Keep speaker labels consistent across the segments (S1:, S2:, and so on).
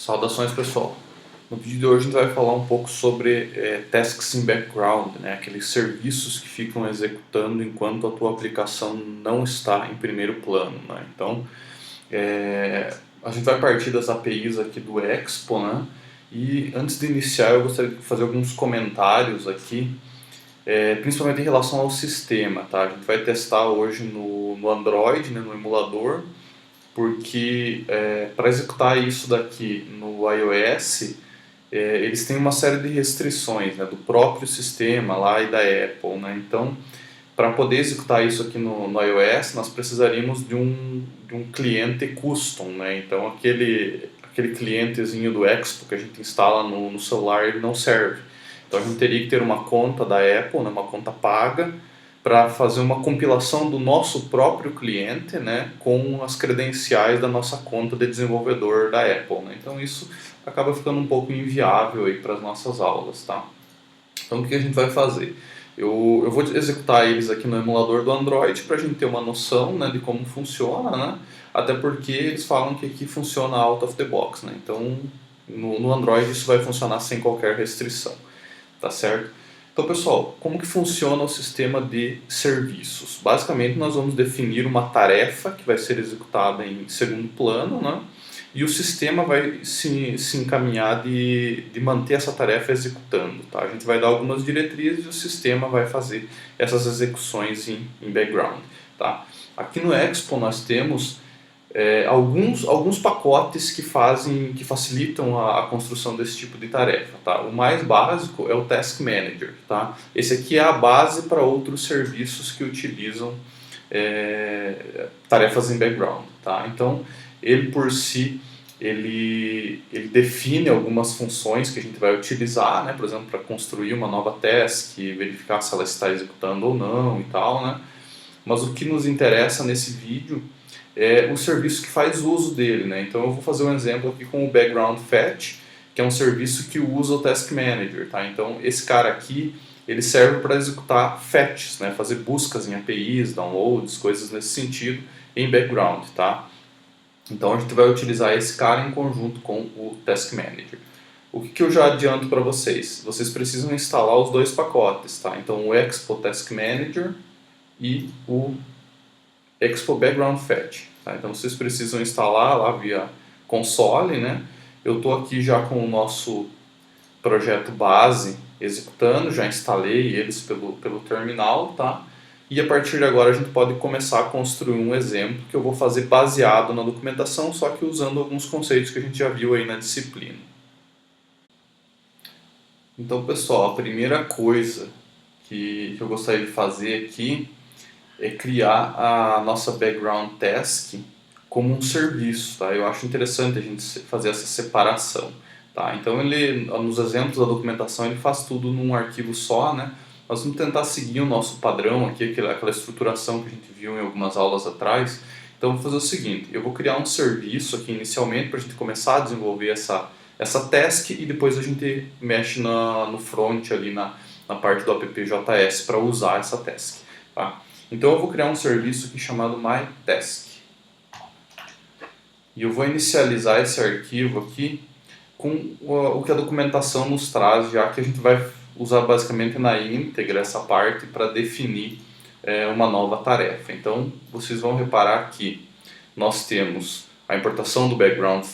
S1: Saudações, pessoal. No vídeo de hoje a gente vai falar um pouco sobre tasks in background, né? Aqueles serviços que ficam executando enquanto a tua aplicação não está em primeiro plano, né? Então, a gente vai partir das APIs aqui do Expo, né? E antes de iniciar eu gostaria de fazer alguns comentários aqui, principalmente em relação ao sistema, tá? A gente vai testar hoje no Android, né? No emulador, porque para executar isso daqui no iOS, eles têm uma série de restrições, né, do próprio sistema lá e da Apple, né? Então, para poder executar isso aqui no iOS, nós precisaríamos de um cliente custom, né? Então, aquele clientezinho do Expo que a gente instala no celular, ele não serve. Então, a gente teria que ter uma conta da Apple, né, uma conta paga, para fazer uma compilação do nosso próprio cliente, né, com as credenciais da nossa conta de desenvolvedor da Apple, né? Então isso acaba ficando um pouco inviável aí para as nossas aulas, tá? Então o que a gente vai fazer? Eu vou executar eles aqui no emulador do Android para a gente ter uma noção, né, de como funciona, né? Até porque eles falam que aqui funciona out of the box, né? Então no Android isso vai funcionar sem qualquer restrição, tá certo? Então, pessoal, como que funciona o sistema de serviços? Basicamente, nós vamos definir uma tarefa que vai ser executada em segundo plano, né? E o sistema vai se encaminhar de manter essa tarefa executando, tá? A gente vai dar algumas diretrizes e o sistema vai fazer essas execuções em background, tá? Aqui no Expo nós temos alguns pacotes que facilitam a construção desse tipo de tarefa, tá? O mais básico é o Task Manager, tá? Esse aqui é a base para outros serviços que utilizam tarefas em background, tá? Então, ele por si, ele define algumas funções que a gente vai utilizar, né? Por exemplo, para construir uma nova task, verificar se ela está executando ou não e tal, né? Mas o que nos interessa nesse vídeo é o serviço que faz uso dele, né? Então eu vou fazer um exemplo aqui com o Background Fetch, que é um serviço que usa o Task Manager, tá? Então esse cara aqui, ele serve para executar fetches, né? Fazer buscas em APIs, downloads, coisas nesse sentido em background, tá? Então a gente vai utilizar esse cara em conjunto com o Task Manager. O que eu já adianto para vocês? Vocês precisam instalar os dois pacotes, tá? Então o Expo Task Manager e o Expo Background Fetch, tá? Então vocês precisam instalar lá via console, né? Eu estou aqui já com o nosso projeto base executando, já instalei eles pelo terminal, tá? E a partir de agora a gente pode começar a construir um exemplo que eu vou fazer baseado na documentação, só que usando alguns conceitos que a gente já viu aí na disciplina. Então, pessoal, a primeira coisa que eu gostaria de fazer aqui é criar a nossa background task como um serviço, tá? Eu acho interessante a gente fazer essa separação, tá? Então ele, nos exemplos da documentação, ele faz tudo num arquivo só, né? Nós vamos tentar seguir o nosso padrão aqui, aquela estruturação que a gente viu em algumas aulas atrás. Então vou fazer o seguinte, eu vou criar um serviço aqui inicialmente para a gente começar a desenvolver essa task e depois a gente mexe no front ali na parte do app.js para usar essa task, tá? Então eu vou criar um serviço aqui chamado myTask. E eu vou inicializar esse arquivo aqui com o que a documentação nos traz, já que a gente vai usar basicamente na íntegra essa parte para definir uma nova tarefa. Então vocês vão reparar que nós temos a importação do background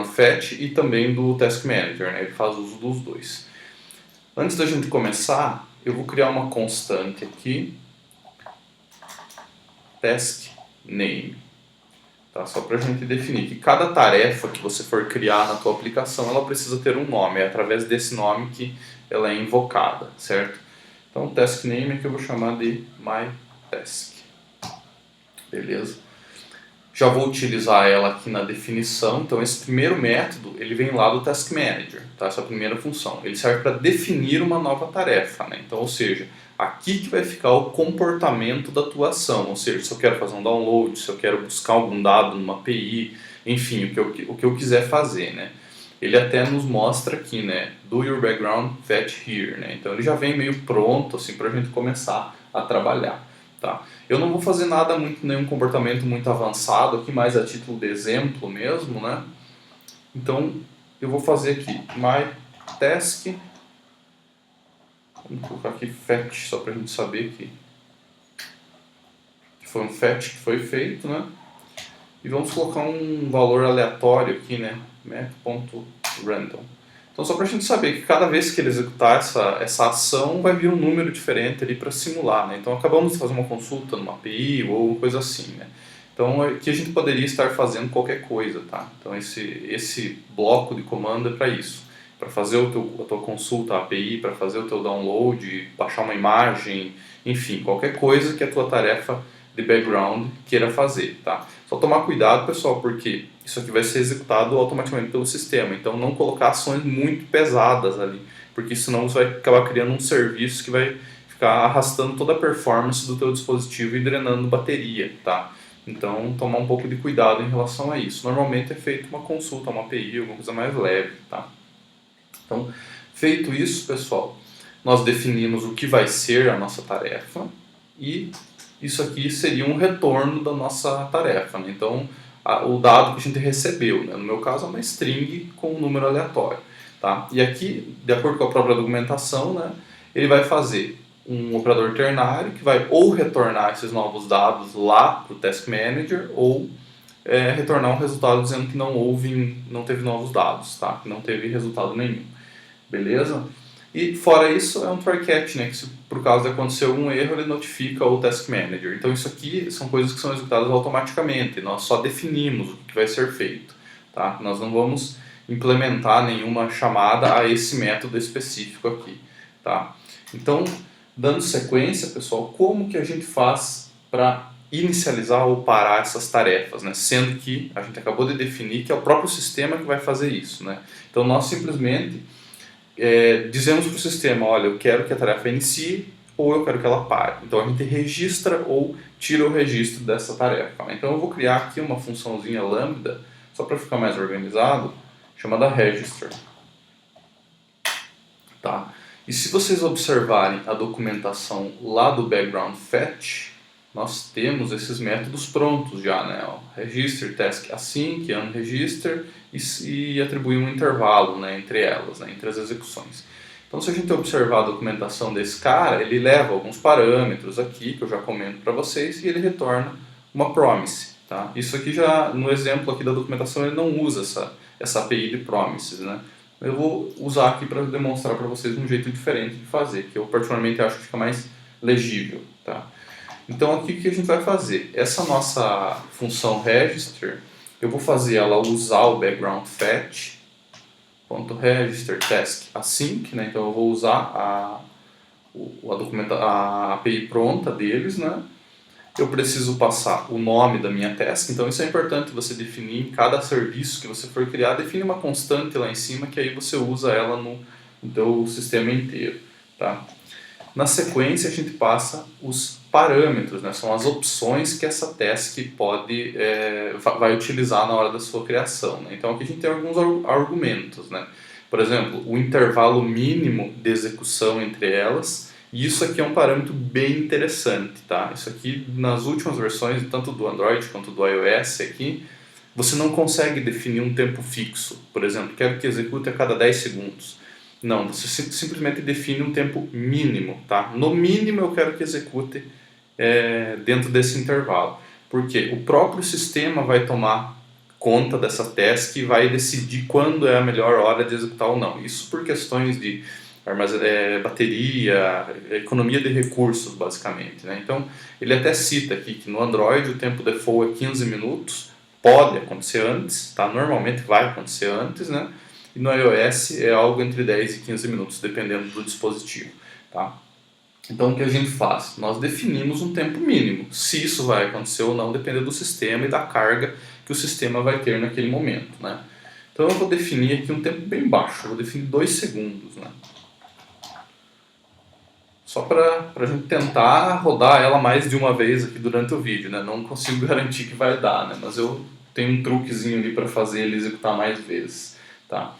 S1: fetch e também do task manager, né? Ele faz uso dos dois. Antes da gente começar, eu vou criar uma constante aqui, task name, tá? Só para a gente definir que cada tarefa que você for criar na tua aplicação, ela precisa ter um nome, é através desse nome que ela é invocada, certo? Então, o task name é que eu vou chamar de myTask, beleza? Já vou utilizar ela aqui na definição, então esse primeiro método, ele vem lá do Task Manager, tá? Essa é a primeira função. Ele serve para definir uma nova tarefa, né? Então, ou seja, aqui que vai ficar o comportamento da tua ação, ou seja, se eu quero fazer um download, se eu quero buscar algum dado numa API, enfim, o que eu quiser fazer, né? Ele até nos mostra aqui, né? Do your background fetch here, né? Então ele já vem meio pronto, assim, para a gente começar a trabalhar, tá? Eu não vou fazer nenhum comportamento muito avançado aqui, mais a título de exemplo mesmo, né? Então, eu vou fazer aqui my task, vamos colocar aqui fetch, só para a gente saber que foi um fetch que foi feito, né? E vamos colocar um valor aleatório aqui, né? Map.random. Então, só para a gente saber que cada vez que ele executar essa ação, vai vir um número diferente ali para simular, né? Então, acabamos de fazer uma consulta numa API ou coisa assim, né? Então, aqui a gente poderia estar fazendo qualquer coisa, tá? Então, esse bloco de comando é para isso. Para fazer a tua consulta à API, para fazer o teu download, baixar uma imagem, enfim, qualquer coisa que a tua tarefa de background queira fazer, tá? Só tomar cuidado, pessoal, porque isso aqui vai ser executado automaticamente pelo sistema, então não colocar ações muito pesadas ali, porque senão você vai acabar criando um serviço que vai ficar arrastando toda a performance do teu dispositivo e drenando bateria, tá? Então, tomar um pouco de cuidado em relação a isso. Normalmente é feita uma consulta, uma API, alguma coisa mais leve, tá? Então, feito isso, pessoal, nós definimos o que vai ser a nossa tarefa e isso aqui seria um retorno da nossa tarefa, né? Então, o dado que a gente recebeu, né? No meu caso é uma string com um número aleatório, tá? E aqui, de acordo com a própria documentação, né, ele vai fazer um operador ternário que vai ou retornar esses novos dados lá para o Task Manager ou retornar um resultado dizendo que não teve novos dados, tá? Que não teve resultado nenhum, beleza? E fora isso é um try catch, né? Que se por caso de acontecer algum erro ele notifica o Task Manager. Então isso aqui são coisas que são executadas automaticamente, nós só definimos o que vai ser feito, tá? Nós não vamos implementar nenhuma chamada a esse método específico aqui, tá? Então, dando sequência, pessoal, como que a gente faz para inicializar ou parar essas tarefas, né? Sendo que a gente acabou de definir que é o próprio sistema que vai fazer isso, né? Então nós simplesmente dizemos para o sistema, olha, eu quero que a tarefa inicie ou eu quero que ela pare. Então a gente registra ou tira o registro dessa tarefa. Então eu vou criar aqui uma funçãozinha lambda, só para ficar mais organizado, chamada register. Tá? E se vocês observarem a documentação lá do background fetch, nós temos esses métodos prontos já, né? Register, task async, unregister e atribuir um intervalo, né, entre elas, né, entre as execuções. Então, se a gente observar a documentação desse cara, ele leva alguns parâmetros aqui, que eu já comento para vocês, e ele retorna uma promise. Tá? Isso aqui já, no exemplo aqui da documentação, ele não usa essa API de promises, né? Eu vou usar aqui para demonstrar para vocês um jeito diferente de fazer, que eu particularmente acho que fica mais legível. Tá? Então aqui o que a gente vai fazer? Essa nossa função register, eu vou fazer ela usar o background fetch .register task async, né? Então eu vou usar a API pronta deles, né? Eu preciso passar o nome da minha task, então isso é importante você definir em cada serviço que você for criar, define uma constante lá em cima que aí você usa ela no teu sistema inteiro, tá? Na sequência a gente passa os parâmetros, né? São as opções que essa task vai utilizar na hora da sua criação, né? Então aqui a gente tem alguns argumentos, né? Por exemplo, o intervalo mínimo de execução entre elas, e isso aqui é um parâmetro bem interessante, tá? Isso aqui nas últimas versões, tanto do Android quanto do iOS aqui, você não consegue definir um tempo fixo. Por exemplo, quero que execute a cada 10 segundos. Não, você simplesmente define um tempo mínimo, tá? No mínimo eu quero que execute dentro desse intervalo, porque o próprio sistema vai tomar conta dessa task e vai decidir quando é a melhor hora de executar ou não. Isso por questões de bateria, economia de recursos, basicamente, né? Então, ele até cita aqui que no Android o tempo default é 15 minutos, pode acontecer antes, tá? Normalmente vai acontecer antes, né? E no iOS é algo entre 10 e 15 minutos, dependendo do dispositivo, tá? Então o que a gente faz? Nós definimos um tempo mínimo. Se isso vai acontecer ou não, depende do sistema e da carga que o sistema vai ter naquele momento, né? Então eu vou definir aqui um tempo bem baixo, eu vou definir 2 segundos, né? Só para a gente tentar rodar ela mais de uma vez aqui durante o vídeo, né? Não consigo garantir que vai dar, né? Mas eu tenho um truquezinho ali para fazer ele executar mais vezes, tá?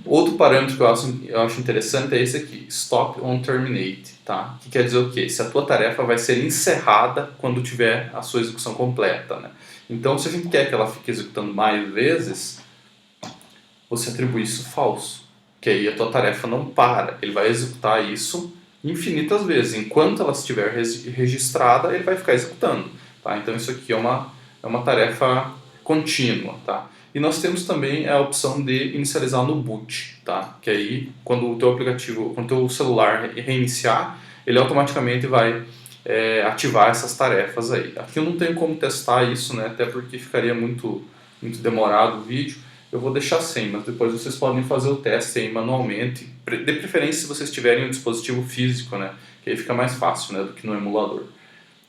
S1: Outro parâmetro que eu acho interessante é esse aqui, Stop on Terminate, tá? Que quer dizer o quê? Se a tua tarefa vai ser encerrada quando tiver a sua execução completa, né? Então, se a gente quer que ela fique executando mais vezes, você atribui isso falso, que aí a tua tarefa não para, ele vai executar isso infinitas vezes, enquanto ela estiver registrada, ele vai ficar executando, tá? Então isso aqui é uma tarefa contínua, tá? E nós temos também a opção de inicializar no boot, tá? Que aí, quando o teu aplicativo, quando o teu celular reiniciar, ele automaticamente vai ativar essas tarefas aí. Aqui eu não tenho como testar isso, né? Até porque ficaria muito demorado o vídeo. Eu vou deixar sem, mas depois vocês podem fazer o teste aí manualmente, de preferência se vocês tiverem um dispositivo físico, né? Que aí fica mais fácil, né? Do que no emulador,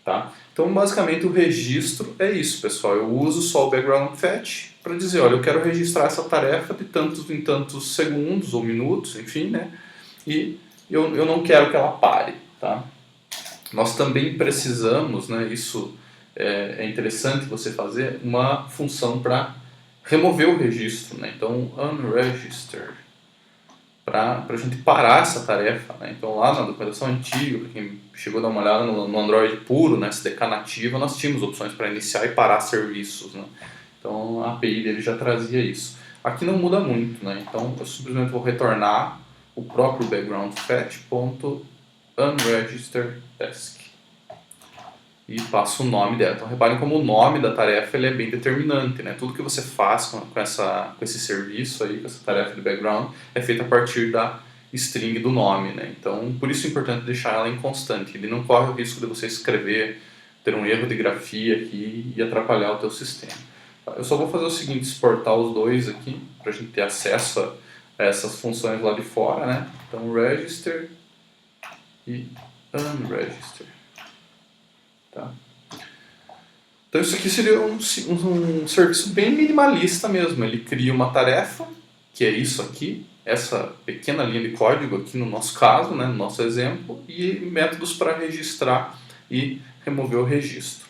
S1: tá? Então, basicamente, o registro é isso, pessoal. Eu uso só o background fetch para dizer, olha, eu quero registrar essa tarefa de tantos em tantos segundos ou minutos, enfim, né? E eu não quero que ela pare, tá? Nós também precisamos, né? Isso é interessante você fazer, uma função para remover o registro, né? Então, unregister, para a gente parar essa tarefa, né? Então, lá na documentação antiga, para quem chegou a dar uma olhada no Android puro, né, SDK nativa, nós tínhamos opções para iniciar e parar serviços, né? Então, a API dele já trazia isso. Aqui não muda muito, né? Então, eu simplesmente vou retornar o próprio background fetch.unregisterTask e passo o nome dela. Então, reparem como o nome da tarefa ele é bem determinante, né? Tudo que você faz com esse serviço aí, com essa tarefa de background, é feita a partir da string do nome, né? Então, por isso é importante deixar ela em constante. Ele não corre o risco de você escrever, ter um erro de grafia aqui e atrapalhar o teu sistema. Eu só vou fazer o seguinte, exportar os dois aqui, para a gente ter acesso a essas funções lá de fora, né? Então, register e unregister. Tá? Então isso aqui seria um serviço bem minimalista mesmo. Ele cria uma tarefa, que é isso aqui, essa pequena linha de código aqui no nosso caso, né, no nosso exemplo, e métodos para registrar e remover o registro.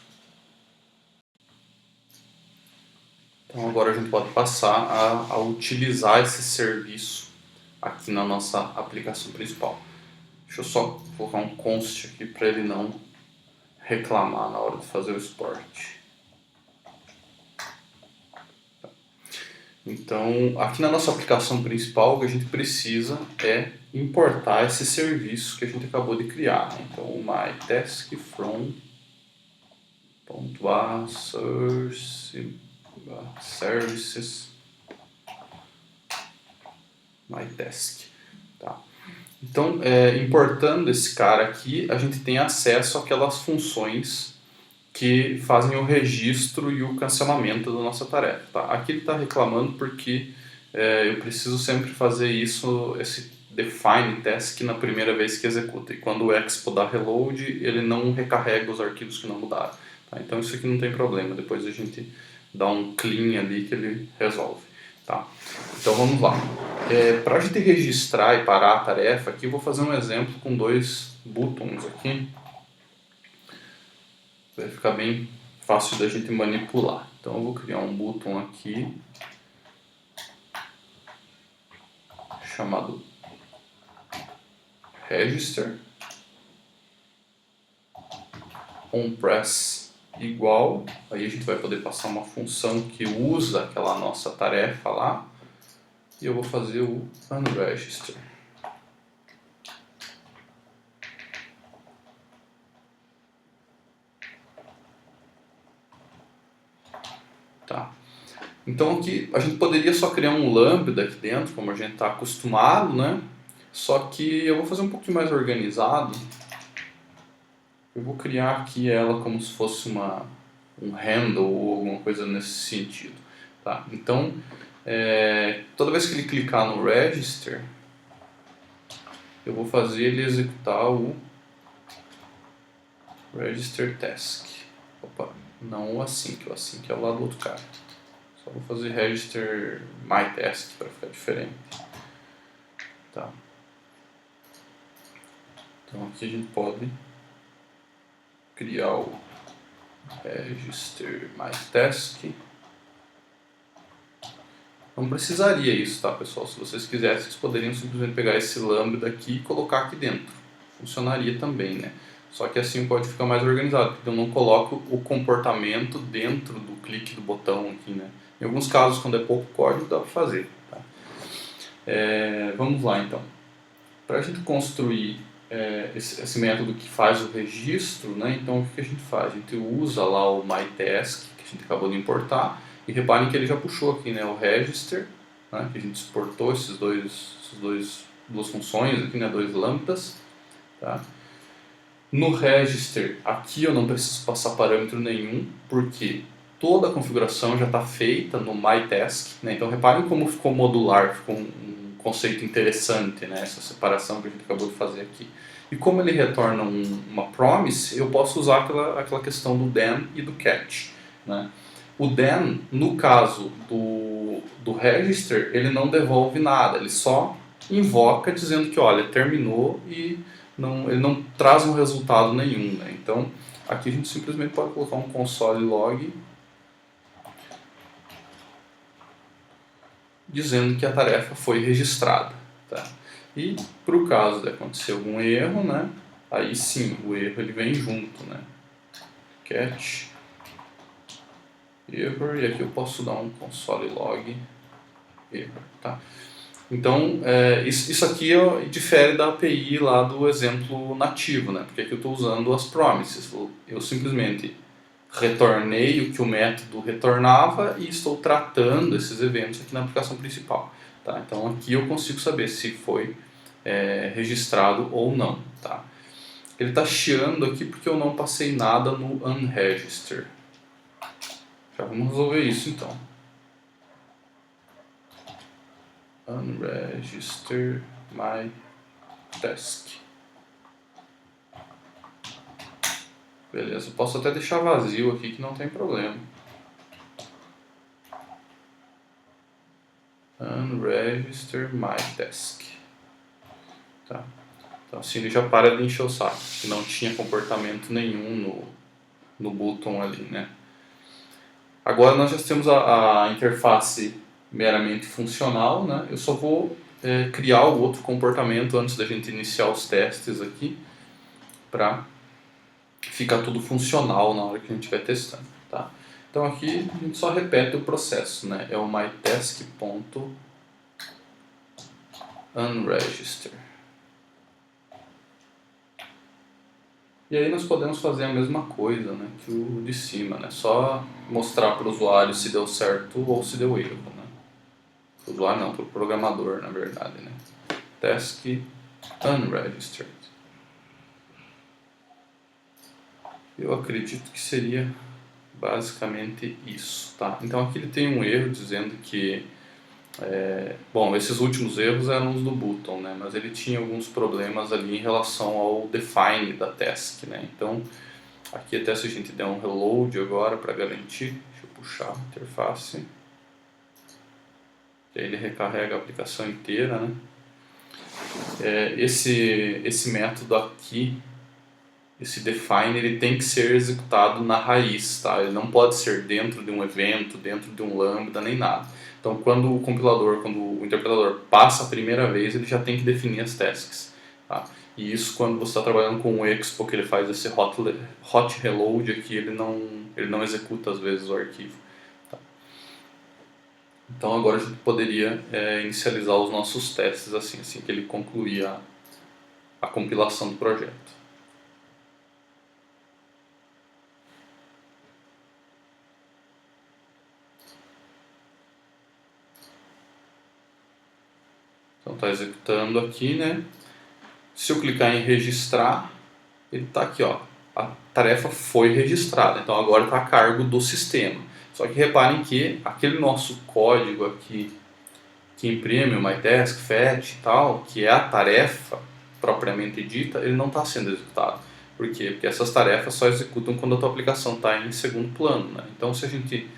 S1: Então agora a gente pode passar a utilizar esse serviço aqui na nossa aplicação principal. Deixa eu só colocar um const aqui para ele não reclamar na hora de fazer o export. Então, aqui na nossa aplicação principal, o que a gente precisa é importar esse serviço que a gente acabou de criar. Né? Então, o myTask from.a services myTask. Tá? Então, importando esse cara aqui, a gente tem acesso àquelas funções que fazem o registro e o cancelamento da nossa tarefa. Tá? Aqui ele está reclamando porque eu preciso sempre fazer isso, esse define task na primeira vez que executa. E quando o expo dá reload, ele não recarrega os arquivos que não mudaram. Tá? Então isso aqui não tem problema, depois a gente dá um clean ali que ele resolve. Tá? Então vamos lá. Para a gente registrar e parar a tarefa, aqui eu vou fazer um exemplo com dois buttons aqui. Vai ficar bem fácil da gente manipular. Então eu vou criar um botão aqui chamado register onPress igual, aí a gente vai poder passar uma função que usa aquela nossa tarefa lá e eu vou fazer o unregister. Tá. Então aqui a gente poderia só criar um lambda aqui dentro, como a gente está acostumado, né? Só que eu vou fazer um pouquinho mais organizado. Eu vou criar aqui ela como se fosse um handle ou alguma coisa nesse sentido. Tá? Então, toda vez que ele clicar no register, eu vou fazer ele executar o register task. Opa, não o async, o async é o lado do outro cara. Só vou fazer register my task para ficar diferente. Tá. Então aqui a gente pode criar o register my task. Não precisaria isso, tá, pessoal? Se vocês quisessem, vocês poderiam simplesmente pegar esse lambda aqui e colocar aqui dentro. Funcionaria também, né? Só que assim pode ficar mais organizado, porque eu não coloco o comportamento dentro do clique do botão aqui, né? Em alguns casos, quando é pouco código, dá para fazer. Tá? Vamos lá então. Para a gente construir esse método que faz o registro, né, então o que a gente faz? A gente usa lá o myTask, que a gente acabou de importar, e reparem que ele já puxou aqui, né, o register, né, que a gente exportou duas funções aqui, né, dois lambdas. Tá? No register, aqui eu não preciso passar parâmetro nenhum, porque toda a configuração já está feita no myTask, né? Então reparem como ficou modular, ficou um conceito interessante, né? Essa separação que a gente acabou de fazer aqui. E como ele retorna uma promise, eu posso usar aquela questão do then e do catch, né? O then, no caso do register, ele não devolve nada, ele só invoca dizendo que, olha, terminou e ele não traz um resultado nenhum. Né? Então, aqui a gente simplesmente pode colocar um console log dizendo que a tarefa foi registrada. Tá? E para o caso de acontecer algum erro, né, aí sim, o erro ele vem junto. Né? Catch error, e aqui eu posso dar um console log error. Tá? Então, isso aqui difere da API lá do exemplo nativo, né? Porque aqui eu estou usando as promises. Eu simplesmente retornei o que o método retornava e estou tratando esses eventos aqui na aplicação principal. Tá? Então, aqui eu consigo saber se foi registrado ou não. Tá? Ele está chiando aqui porque eu não passei nada no unregister. Já vamos resolver isso então. Unregister my task. Beleza, eu posso até deixar vazio aqui que não tem problema. Unregister my task. Tá. Então assim ele já para de encher o saco, que não tinha comportamento nenhum no button ali, né? Agora nós já temos a interface meramente funcional, né? Eu só vou criar o outro comportamento antes da gente iniciar os testes aqui, para ficar tudo funcional na hora que a gente estiver testando, tá? Então aqui a gente só repete o processo, né? É o mytask.unregister. E aí nós podemos fazer a mesma coisa, né, que o de cima, né? Só mostrar para o usuário se deu certo ou se deu erro, né? Para o usuário não, para o programador, na verdade, né? Task unregistered. Eu acredito que seria basicamente isso, tá? Então aqui ele tem um erro dizendo que bom, esses últimos erros eram os do button, né? Mas ele tinha alguns problemas ali em relação ao define da task, né? Então aqui até se a gente der um reload agora para garantir, deixa eu puxar a interface, que aí ele recarrega a aplicação inteira, né? Esse método aqui, esse define, ele tem que ser executado na raiz, tá? Ele não pode ser dentro de um evento, dentro de um lambda, nem nada. Então, quando o compilador, quando o interpretador passa a primeira vez, ele já tem que definir as tasks, tá? E isso, quando você está trabalhando com o Expo, que ele faz esse hot reload aqui, ele não executa às vezes o arquivo. Tá? Então, agora a gente poderia inicializar os nossos testes assim que ele concluir a compilação do projeto. Então está executando aqui, né? Se eu clicar em registrar, ele está aqui, ó. A tarefa foi registrada, então agora está a cargo do sistema. Só que reparem que aquele nosso código aqui que imprime o mytask, fetch e tal, que é a tarefa propriamente dita, ele não está sendo executado. Por quê? Porque essas tarefas só executam quando a tua aplicação está em segundo plano, né? Então se a gente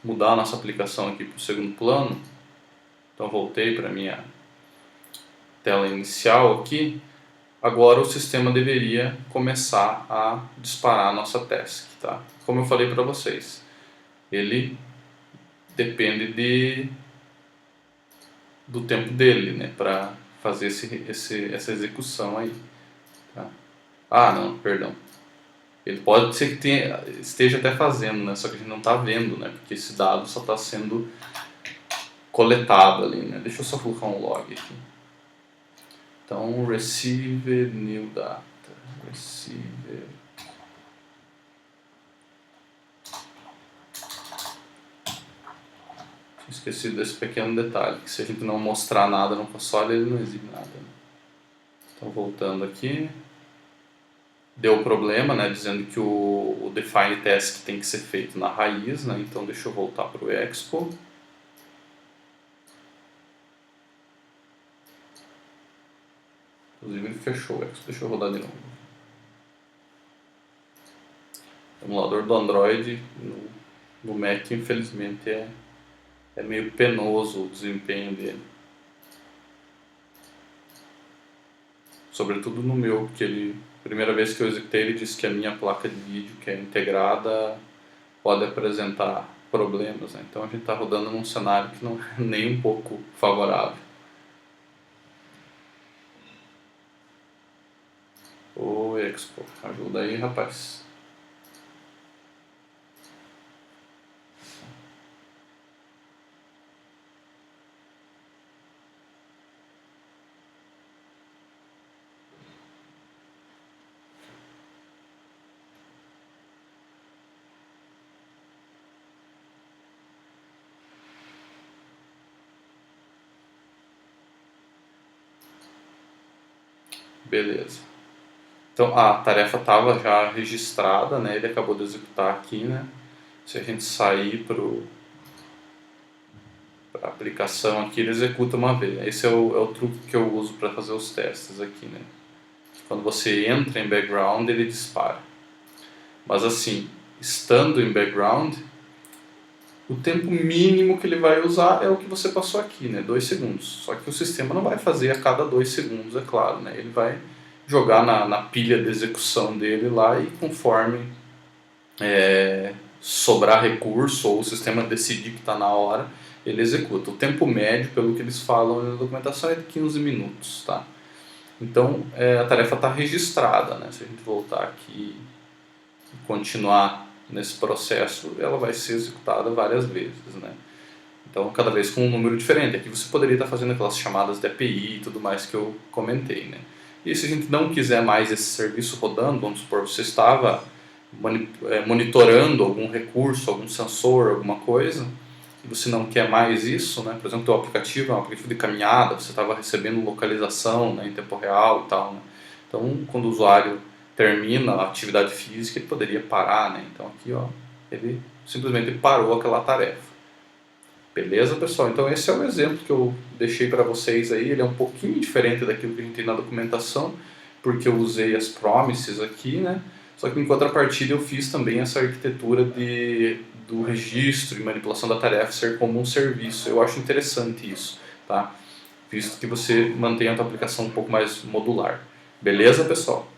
S1: mudar a nossa aplicação aqui para o segundo plano, então voltei para a minha tela inicial aqui, agora o sistema deveria começar a disparar a nossa task, tá? Como eu falei para vocês, ele depende do tempo dele, né, para fazer essa execução aí. Tá? Ah, não, perdão. Ele pode ser que esteja até fazendo, né, só que a gente não está vendo, né, porque esse dado só está sendo coletado ali, né? Deixa eu só colocar um log aqui. Então, receive new data, receive. Esqueci desse pequeno detalhe, que se a gente não mostrar nada no console, ele não exibe nada. Né? Então, voltando aqui, deu problema, né, dizendo que o define task tem que ser feito na raiz, né? Então, deixa eu voltar para o expo. Inclusive, ele fechou o expo, deixa eu rodar de novo. O emulador do Android no Mac, infelizmente, é meio penoso o desempenho dele. Sobretudo no meu, porque primeira vez que eu executei, ele disse que a minha placa de vídeo, que é integrada, pode apresentar problemas. Né? Então a gente está rodando num cenário que não é nem um pouco favorável. Ô Expo, ajuda aí, rapaz. Beleza. Então a tarefa estava já registrada, né? Ele acabou de executar aqui, né? Se a gente sair para a aplicação aqui, ele executa uma vez. Esse é o truque que eu uso para fazer os testes aqui, né? Quando você entra em background, ele dispara. Mas assim, estando em background, o tempo mínimo que ele vai usar é o que você passou aqui, né? 2 segundos. Só que o sistema não vai fazer a cada 2 segundos, é claro, né? Ele vai jogar na pilha de execução dele lá e conforme sobrar recurso ou o sistema decidir que está na hora, ele executa. O tempo médio, pelo que eles falam na documentação, é de 15 minutos, tá? Então, a tarefa está registrada, né? Se a gente voltar aqui e continuar nesse processo, ela vai ser executada várias vezes, né? Então, cada vez com um número diferente. Aqui você poderia estar fazendo aquelas chamadas de API e tudo mais que eu comentei, né? E se a gente não quiser mais esse serviço rodando, vamos supor, você estava monitorando algum recurso, algum sensor, alguma coisa, e você não quer mais isso, né? Por exemplo, o aplicativo é um aplicativo de caminhada, você estava recebendo localização, né, em tempo real e tal, né? Então, quando o usuário termina a atividade física, ele poderia parar, né? Então aqui, ó, ele simplesmente parou aquela tarefa. Beleza, pessoal? Então esse é o exemplo que eu deixei para vocês aí. Ele é um pouquinho diferente daquilo que a gente tem na documentação, porque eu usei as promises aqui, né? Só que em contrapartida eu fiz também essa arquitetura do registro e manipulação da tarefa ser como um serviço. Eu acho interessante isso, tá? Visto que você mantém a tua aplicação um pouco mais modular. Beleza, pessoal?